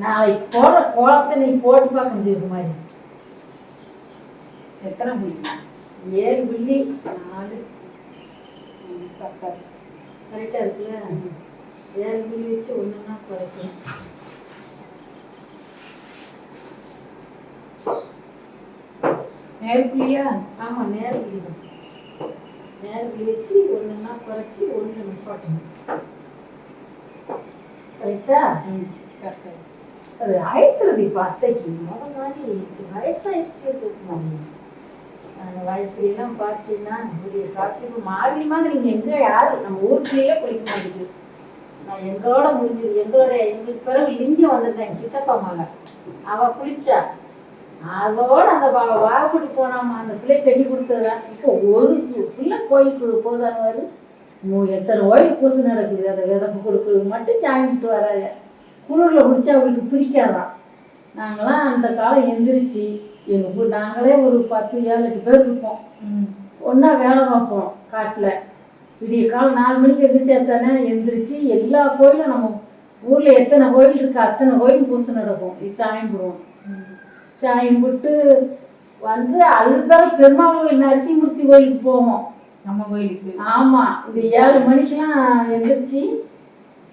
நாளைக்கு போடுற கோலத்தை நீ போட்டு பார்க்க செய்யுது மாதிரி. எத்தனை புள்ளி? 7 புள்ளி 4 கரெக்டாக இருக்குல்ல. 7 புள்ளி வச்சு ஒன்றுன்னா குறைக்கணும். நேர் புள்ளியா? ஆமாம், நேர் புள்ளி தான். நேர் புள்ளி வச்சு ஒன்றுன்னா குறைச்சி ஒன்று நிப்பாட்டணும். கரெக்டா? கரெக்டாக. அது ஆயிடுறது இப்போ அத்தைக்கு முதல் மாதிரி வயசாகிடுச்சு சொல்லுவாங்க. அந்த வயசுலாம் பார்த்தீங்கன்னா ஒரு காற்று இப்போ மாறி மாதிரி நீங்கள் எங்கே யாரும் நம்ம ஊருக்குள்ளேயே குளிக்க மாட்டேங்குது. நான் எங்களோட முடிஞ்சது எங்களுக்கு பிறகு லிங்கம் வந்திருந்தேன் சித்தப்பா மகன். அவள் குளிச்சா அதோட அந்த வாழைப்பட்டு போனாமா அந்த பிள்ளை கட்டி கொடுத்ததா. இப்போ ஒரு பிள்ளை கோயிலுக்கு போதானவாரு எத்தனை கோயில் பூசை நடக்குது. அதை விதப்பு கொடுக்குறது மட்டும் சாமிட்டு வராங்க. குளிரில் குடிச்சா அவங்களுக்கு பிடிக்காதான். நாங்களாம் அந்த காலம் எந்திரிச்சு எங்கள் நாங்களே ஒரு 10-7-8 பேர் இருப்போம். ஒன்றா வேலை பார்ப்போம் காட்டில். விடிய காலம் 4 மணிக்கு எந்திரிச்சாத்தானே எந்திரிச்சு எல்லா கோயிலும் நம்ம ஊரில் எத்தனை கோயில் இருக்குது அத்தனை கோயில் பூசை நடக்கும். சாயம் போடுவோம். சாயம் போட்டு வந்து அதுக்கு பிறகு பெருமாள் கோயில் நரசிம்மூர்த்தி கோயிலுக்கு போவோம். நம்ம கோயிலுக்கு. ஆமாம், இது 7 மணிக்கெலாம் எந்திரிச்சு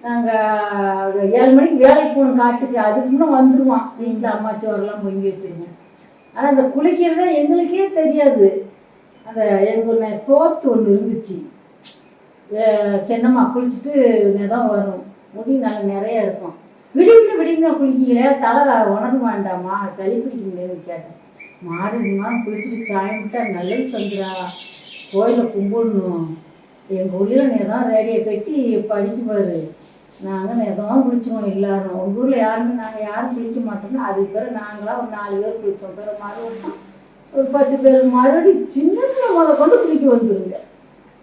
நாங்கள் 7 மணிக்கு வேலைக்கு போகணும் காட்டுக்கு. அதுக்கு முன்னே வந்துடுவோம். வீட்டில் அம்மாச்சோரெல்லாம் பொங்கி வச்சுருக்கேன். ஆனால் அந்த குளிக்கிறதே எங்களுக்கே தெரியாது. அந்த எங்கள் தோஸ்து ஒன்று இருந்துச்சு. சின்னம்மா குளிச்சுட்டு தான் வரும். முடி நல்லா நிறையா இருக்கும். விடிங்க குளிக்கீங்களே தலை உணர வேண்டாமா சளி பிடிக்குங்களேன்னு கேட்டேன். மாடுமா குளிச்சுட்டு சாயம் விட்டா நல்லது சந்திரா கோயிலில் கும்பிடணும். எங்கள் ஊரில் நேரம் ரேடியோ கட்டி படிக்குவார். நாங்கள் நேரம் குளிச்சோம் எல்லாரும். உங்கள் ஊரில் யாருமே நாங்கள் யாரும் குளிக்க மாட்டோம்னா அதுக்கு பிறகு நாங்களாம் ஒரு 4 பேர் குளித்தோம். பிறகு மறுபடியும் ஒரு 10 பேர் மறுபடியும் சின்ன பிள்ளை கொண்டு குளிக்க வந்துடுங்க.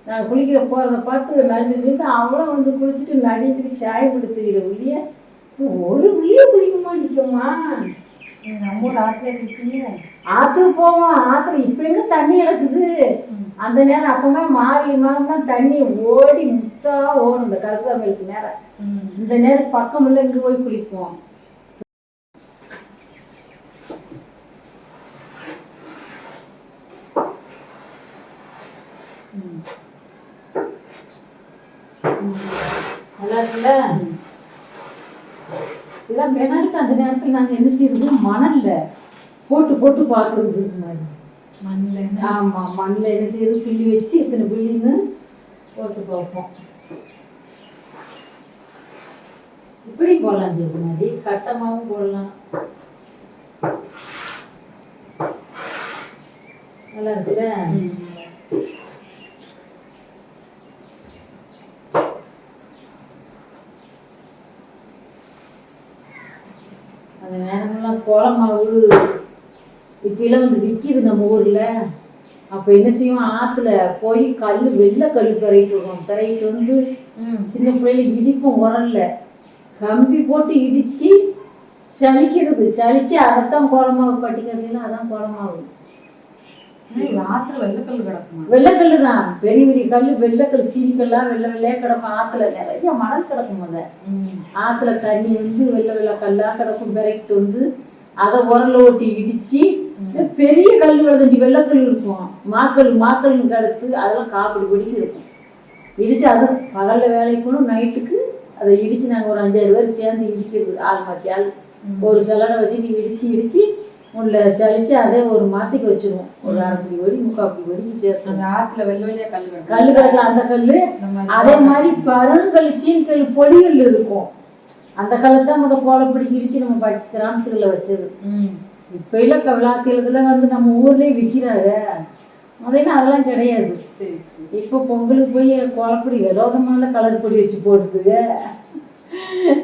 நாங்கள் குளிக்கிற போகிறத பார்த்து நடுந்து அவங்களும் வந்து குளிச்சுட்டு நடிக்கிட்டு சாயம் கொடுத்துக்கிற உள்ளிய ஒரு உள்ளிய குளிக்க மாட்டேங்கம்மா. நம்ம ஊர் ஆற்றுல குளிப்பீங்க? ஆற்றுக்கு போவோம். ஆற்றுல இப்போ எங்கே தண்ணி இழக்குது. அந்த நேரம் அப்போவே மாறி தான் தண்ணி ஓடி முத்தா ஓடும். இந்த கருசாமிக்கு நேரம் இந்த நேரம் பக்கம் இல்லை இங்கே போய் குளிப்போம். நல்லா இருக்குல்ல. இதெல்லாம் மெனக்கிட்டு அந்த நேரத்தில் நாங்கள் என்ன செய்யறது மணலில் போட்டு பார்க்குறது மாதிரி. மண்ணில்? ஆமாம், மண்ணில் என்ன செய்யறது புள்ளி வச்சு இத்தனை புள்ளின்னு போட்டு பார்ப்போம். இப்படி போடலாம் இதுக்கு மாதிரி கட்டமாகவும் போடலாம். நல்லா இருக்குல்ல. அந்த நேரமெல்லாம் கோலமாவு இப்பெல்லாம் வந்து விற்கிது நம்ம ஊரில். அப்போ என்ன செய்வோம், ஆற்றுல போய் வெள்ளை கல் பிறகிட்டு வருவோம். பிறகிட்டு வந்து சின்ன பிள்ளைல இடிப்போம். உரல்ல கம்பி போட்டு இடித்து சலிச்சு அதைத்தான் கோலமாவு பட்டிக்கிறதுலாம் அதான் கோலமாவு. ஆற்றுல வெள்ளைக்கல் கிடக்குமா? வெள்ளைக்கல் தான், பெரிய பெரிய கல் வெள்ளைக்கல் சீனிக்கல்லாம் வெள்ளையாக கிடக்கும். ஆற்றுல நிறைய மணல் கிடக்கும். அதை ஆற்றுல தண்ணி வந்து வெள்ளை கல்லாக கிடக்கும். பிறகிட்டு வந்து அதை உரல ஓட்டி இடித்து பெரிய கல் விழுதண்டி வெள்ளைக்கல் இருக்கும். மாக்கல்னு கிடத்து அதெல்லாம் காப்படி படிக்கு இருக்கும். இடித்து அது பகலில் வேலைக்கு போகணும். நைட்டுக்கு அதை இடித்து நாங்கள் ஒரு 5-6 பேர் சேர்ந்து இடிக்கிறது. ஆள் மாற்றி ஆள் ஒரு சிலரை வச்சுட்டு இடித்து உள்ள சளிச்சு அதே ஒரு மாத்திக்கு வச்சிருவோம். ஒரு 1/2 படி 3/4 படிக்கு சேர்த்து. அந்த ஆற்றுல வெள்ளையா கல் கிடக்கலாம். அந்த கல் அதே மாதிரி பருங்கல் சீன்கல் பொடிகள் இருக்கும். அந்த கல்லைத்தான் கோலப்படிக்கு இடிச்சு நம்ம கிராமத்துக்குள்ள வச்சது. இப்போ இல்லை விழாத்திலத்துல வந்து நம்ம ஊர்லேயே விற்கிறாங்க. முதல்ல அதெல்லாம் கிடையாது. சரி. இப்போ பொங்கலுக்கு போய் கோலப்பொடி விரோதமான கலர் பொடி வச்சு போடுதுங்க.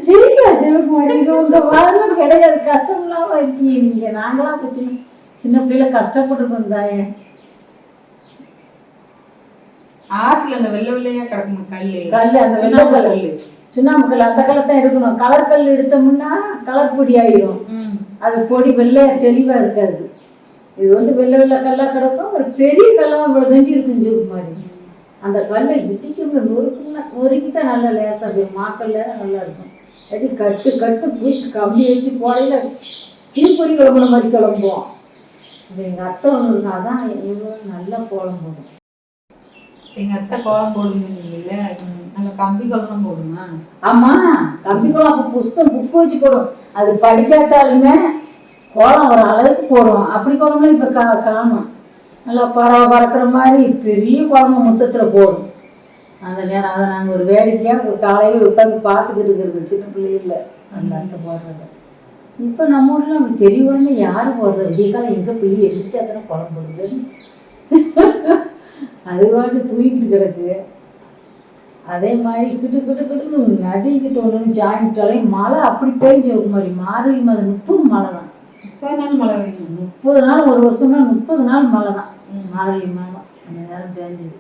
சரிக்கா சிவகுமாரிங்க உங்க வரலாம் கிடையாது. கஷ்டம்லாம் வைக்கி நீங்க. நாங்களாம் இப்போ சின்ன பிள்ளைல கஷ்டப்பட்டு வந்தாயே. ஆற்றுல அந்த வெள்ளையா கிடக்கும் கல் அந்த வெள்ளை கல் சுண்ணாம்பு கல் அந்த கல்லைத்தான் எடுக்கணும். கலர் கல் எடுத்தோம்னா கலர் பொடி ஆயிடும். அது பொடி வெள்ளை தெளிவா இருக்காது. இது வந்து வெள்ளை கல்லா கிடக்கும். ஒரு பெரிய கல்லா இவ்வளவு கஞ்சி இருக்கும் ஜூப் மாதிரி. அந்த கல்லை இடிக்கும் நொறுக்கிட்டா நல்லா லேசா இருக்கும். மாக்கல்ல நல்லா இருக்கும். அடி கட்டு கட்டு தூக்கி கம்பி வச்சு போடையில திருப்பதி கிளம்புன மாதிரி கிளம்புவோம். இப்போ எங்கள் அத்தை ஒன்று இருக்கா, அதான் எவ்வளோ நல்லா கோலம் போடும். எங்கள் அத்தை கோலம் போடுவீங்கல்ல, நாங்கள் கம்பி கோலம் போடுமா? ஆமாம், கம்பி கோலம் அப்போ புஸ்தகம் புக்கு வச்சு போடும். அது படிக்காட்டாலுமே கோலம் ஒரு அளவுக்கு போடும். அப்படி கோலம்லாம் இப்போ காணும். நல்லா பறவை பறக்கிற மாதிரி பெரிய குழம்பு முத்தத்தில் போடும். அந்த நேரம் அதை நாங்கள் ஒரு வேடிக்கையாக ஒரு காலையில் உட்காந்து பார்த்துக்கிட்டு இருக்கிறது சின்ன பிள்ளைகளில் அந்த அத்தை போடுறது. இப்போ நம்ம ஊரில் அப்படி பெரிய குழந்தை யாரும் போடுறது? விடியக்காலம் எங்கள் பிள்ளை எதிர்த்து அத்தனை குழம்பு போடுது. அது பாட்டு தூக்கிட்டு கிடக்கு. அதே மாதிரி கிட்டு கிட்டு கிட்டு நடிக்கிட்டு ஒன்று ஜாயிட்டாலையும் மழை அப்படி பெஞ்சு ஒரு மாதிரி மாறி மாதிரி 30 மழை தான். 30 நாள் மழை பெய்யும். 30 நாள் ஒரு வருஷம்னா 30 நாள் மழை தான். மாறி மாதம் அந்த நேரம் பெஞ்சுது.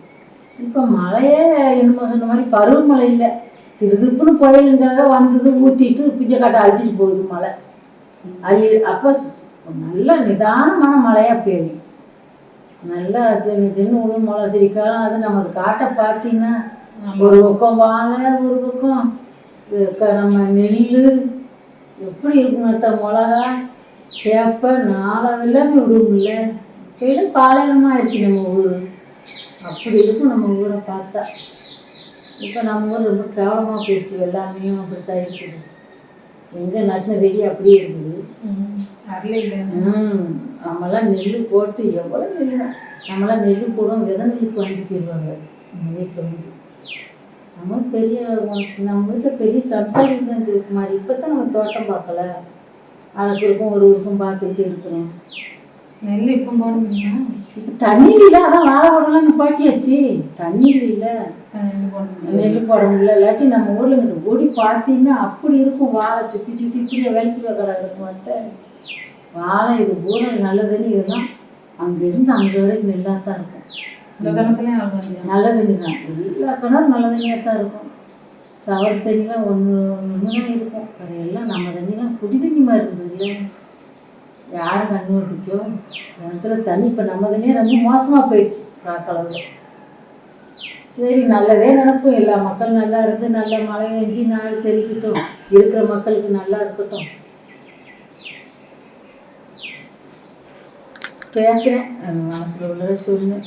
இப்போ மழையே என்னமோ சொன்ன மாதிரி பருவமழை இல்லை. திருதுப்புன்னு புயலுங்காக வந்தது ஊற்றிட்டு பிஞ்சை காட்டை அழிச்சிட்டு போகுது மழை. அப்போ நல்ல நிதானமான மழையாக பெய்யும். நல்லா சின்ன உணவு மழை செடிக்காலம். அது நமது காட்டை பார்த்தீங்கன்னா ஒரு பக்கம் வாழை, ஒரு பக்கம் நம்ம நெல் எப்படி இருக்குங்க. மிளகா கேப்ப நாளாக எல்லாமே விடுவோம்ல. இப்போ பாலைவனமாக ஆயிடுச்சு நம்ம ஊர். அப்படி இருக்கும் நம்ம ஊரை பார்த்தா. இப்போ நம்ம ஊர் ரொம்ப கேவலமாக போயிடுச்சு. எல்லாமே அப்படித்தான் இருக்குது. எங்கே நட்டின செடி அப்படியே இருக்குது. நம்மளாம் நெல் போட்டு எவ்வளோ நெல் தான். நம்மளாம் நெல் போடுவோம், விதை நெல்லுக்கு வாங்கிட்டு போயிடுவாங்க நம்ம வீட்டில் வந்து. நம்ம வீட்டில் பெரிய சம்சாரி தான் மாதிரி. இப்போ தான் நம்ம தோட்டம் பார்க்கல. அதுக்கு இருக்கும் ஒரு ஊருக்கும் பார்த்துக்கிட்டு இருக்கிறோம். நெல் இப்போ போடுவீங்களா? இப்போ தண்ணீர் இல்லை, அதான் வாழை போடலாம் நிப்பாட்டியாச்சு. தண்ணீர் இல்லை, நெல் போட முடியல. இல்லாட்டி நம்ம ஊரில் இங்கிட்ட ஓடி பார்த்தீங்கன்னா அப்படி இருக்கும். வாழை சுற்றி சுற்றி இப்படியே வேலைக்கு கடை இருக்கும். வந்து வாழை இது பூரா நல்ல தண்ணி. இதெல்லாம் அங்கேருந்து அங்கே வரைக்கும் நெல்லாக தான் இருக்கும். இந்த கிணத்துலேயும் நல்ல தண்ணி தான். எல்லா கிணறும் நல்ல தண்ணியாக தான் இருக்கும். சவர தண்ணிலாம் ஒன்று தான் இருக்கும். அது எல்லாம் நம்ம தண்ணிலாம் குடி தண்ணி மாதிரி இருந்தது இல்லை. யாரும் கண்ணு விட்டுச்சோ கிணத்துல தண்ணி. இப்போ நம்ம தண்ணியே ரொம்ப மோசமாக போயிடுச்சு காக்களவில். சரி, நல்லதே நடக்கும். எல்லா மக்களும் நல்லா இருந்து நல்ல மழை பெஞ்சு நாடு செழிக்கட்டும். இருக்கிற மக்களுக்கு நல்லா இருக்கட்டும். பேசுகிறேன், மனசில் உள்ளதை சொன்னேன்.